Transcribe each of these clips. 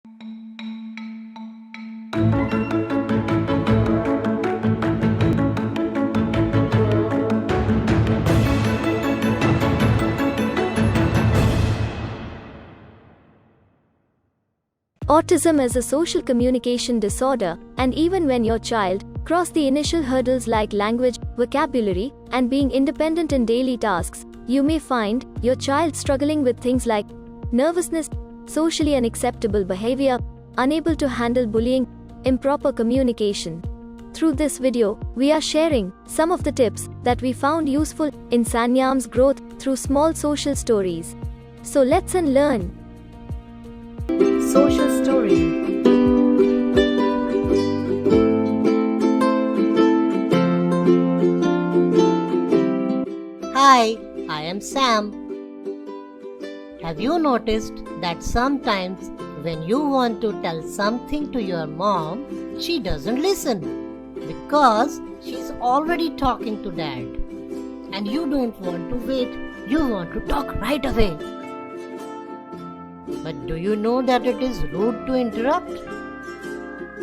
Autism is a social communication disorder, and even when your child crosses the initial hurdles like language, vocabulary, and being independent in daily tasks, you may find your child struggling with things like nervousness, socially unacceptable behavior, unable to handle bullying, improper communication. Through this video, we are sharing some of the tips that we found useful in Sanyam's growth through small social stories. So let's unlearn. Social story. Hi, I am Sam. Have you noticed that sometimes when you want to tell something to your mom, she doesn't listen because she's already talking to dad, and you don't want to wait, you want to talk right away. But do you know that it is rude to interrupt?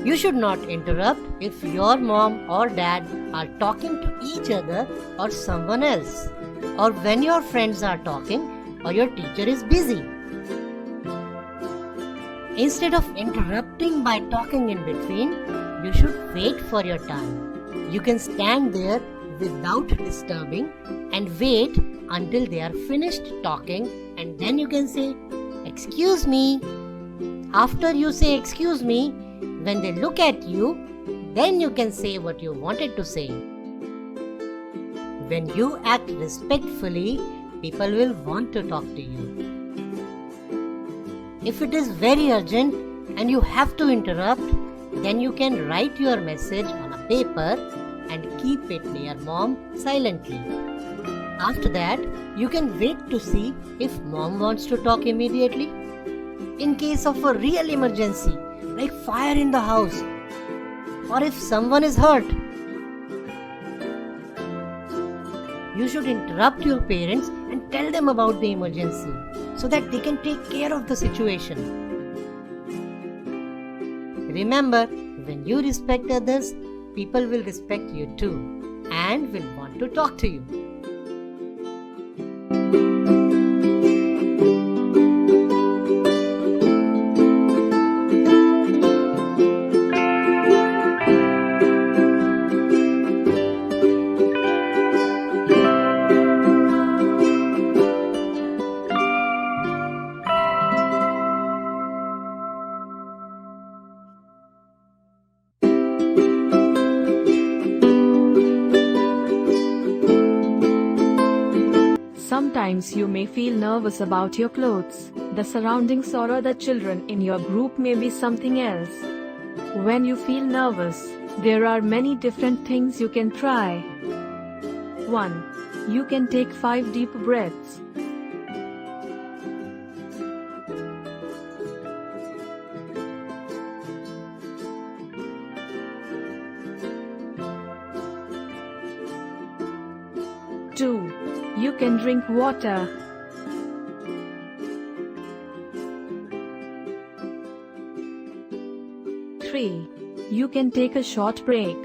You should not interrupt if your mom or dad are talking to each other or someone else, or when your friends are talking or your teacher is busy. Instead of interrupting by talking in between, you should wait for your turn. You can stand there without disturbing and wait until they are finished talking, and then you can say, "Excuse me." After you say "excuse me," when they look at you, then you can say what you wanted to say. When you act respectfully, people will want to talk to you. If it is very urgent and you have to interrupt, then you can write your message on a paper and keep it near mom silently. After that, you can wait to see if mom wants to talk immediately. In case of a real emergency, like fire in the house, or if someone is hurt, you should interrupt your parents and tell them about the emergency so that they can take care of the situation. Remember, when you respect others, people will respect you too and will want to talk to you. Sometimes you may feel nervous about your clothes, the surroundings, or the children in your group may be something else. When you feel nervous, there are many different things you can try. 1. You can take 5 deep breaths. 2. You can drink water. 3. You can take a short break.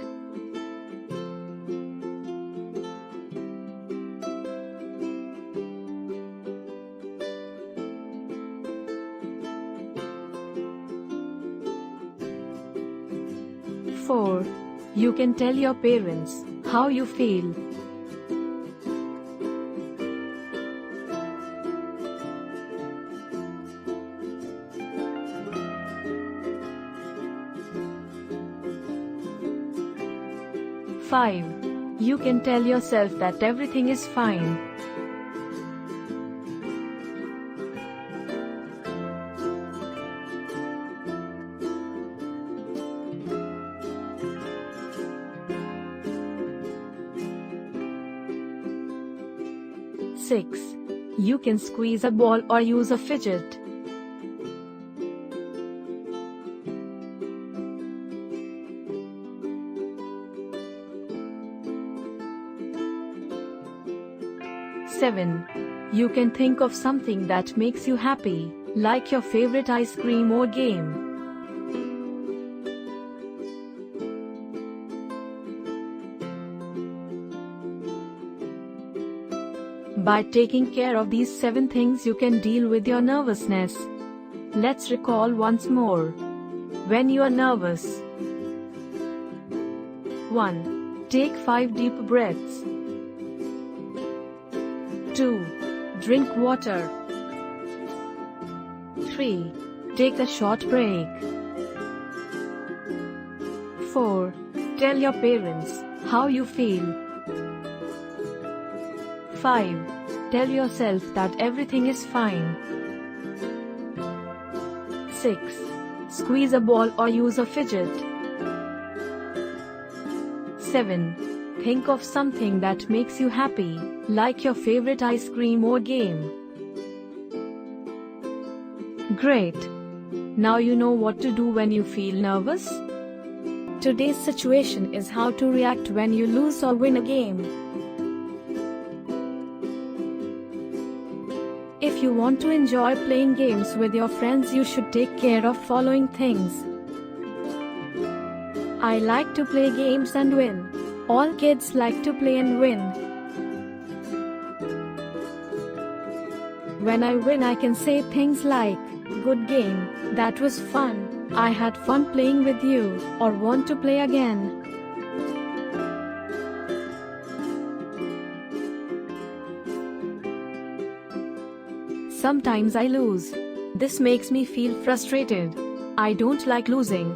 4. You can tell your parents how you feel. 5. You can tell yourself that everything is fine. Six. You can squeeze a ball or use a fidget. 7. You can think of something that makes you happy, like your favorite ice cream or game. By taking care of these 7 things, you can deal with your nervousness. Let's recall once more. When you are nervous. 1. Take 5 deep breaths. 2. Drink water. 3. Take a short break. 4. Tell your parents how you feel. 5. Tell yourself that everything is fine. 6. Squeeze a ball or use a fidget. 7. Think of something that makes you happy, like your favorite ice cream or game. Great! Now you know what to do when you feel nervous. Today's situation is how to react when you lose or win a game. If you want to enjoy playing games with your friends, you should take care of following things. I like to play games and win. All kids like to play and win. When I win, I can say things like, "Good game, that was fun, I had fun playing with you," or "Want to play again." Sometimes I lose. This makes me feel frustrated. I don't like losing.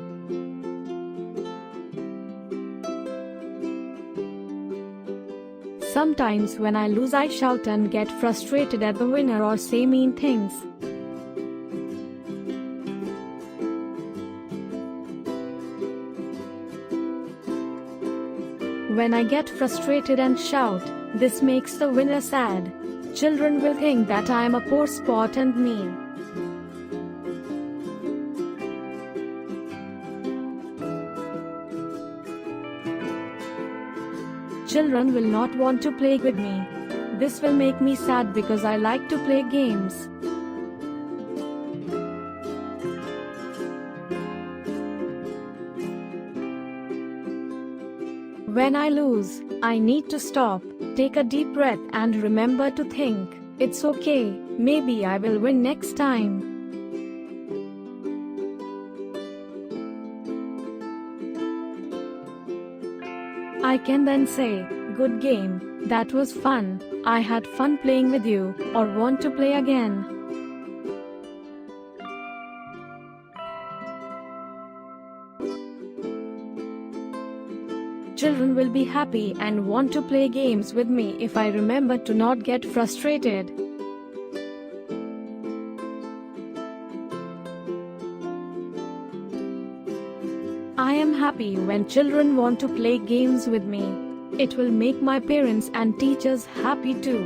Sometimes when I lose, I shout and get frustrated at the winner or say mean things. When I get frustrated and shout, this makes the winner sad. Children will think that I am a poor sport and mean. Children will not want to play with me. This will make me sad because I like to play games. When I lose, I need to stop, take a deep breath and remember to think, it's okay, maybe I will win next time. I can then say, "Good game, that was fun, I had fun playing with you," or "Want to play again." Children will be happy and want to play games with me if I remember to not get frustrated. I am happy when children want to play games with me. It will make my parents and teachers happy too.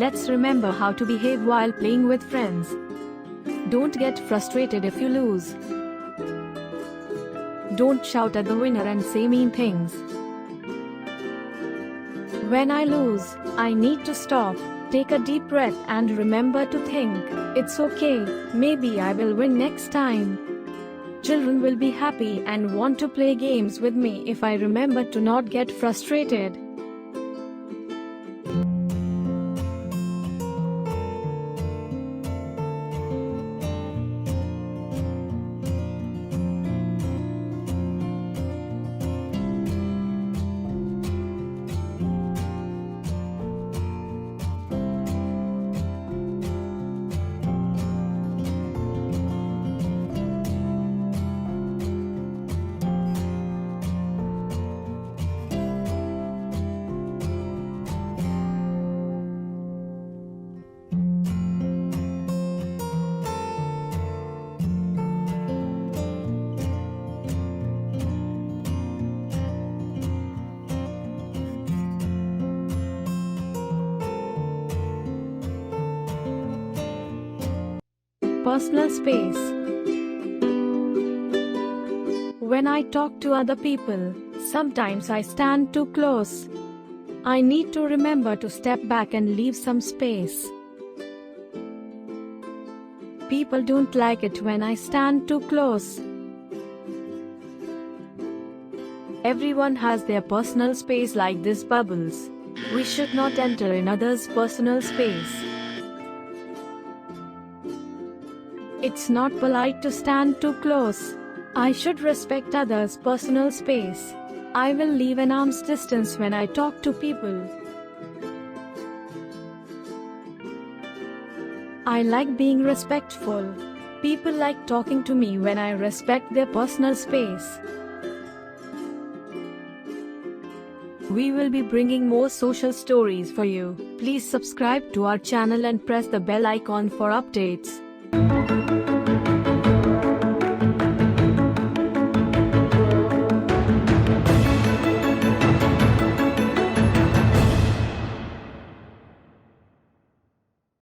Let's remember how to behave while playing with friends. Don't get frustrated if you lose. Don't shout at the winner and say mean things. When I lose, I need to stop, take a deep breath and remember to think, it's okay, maybe I will win next time. Children will be happy and want to play games with me if I remember to not get frustrated. Personal space. When I talk to other people, sometimes I stand too close. I need to remember to step back and leave some space. People don't like it when I stand too close. Everyone has their personal space like these bubbles. We should not enter in others' personal space. It's not polite to stand too close. I should respect others' personal space. I will leave an arm's distance when I talk to people. I like being respectful. People like talking to me when I respect their personal space. We will be bringing more social stories for you. Please subscribe to our channel and press the bell icon for updates.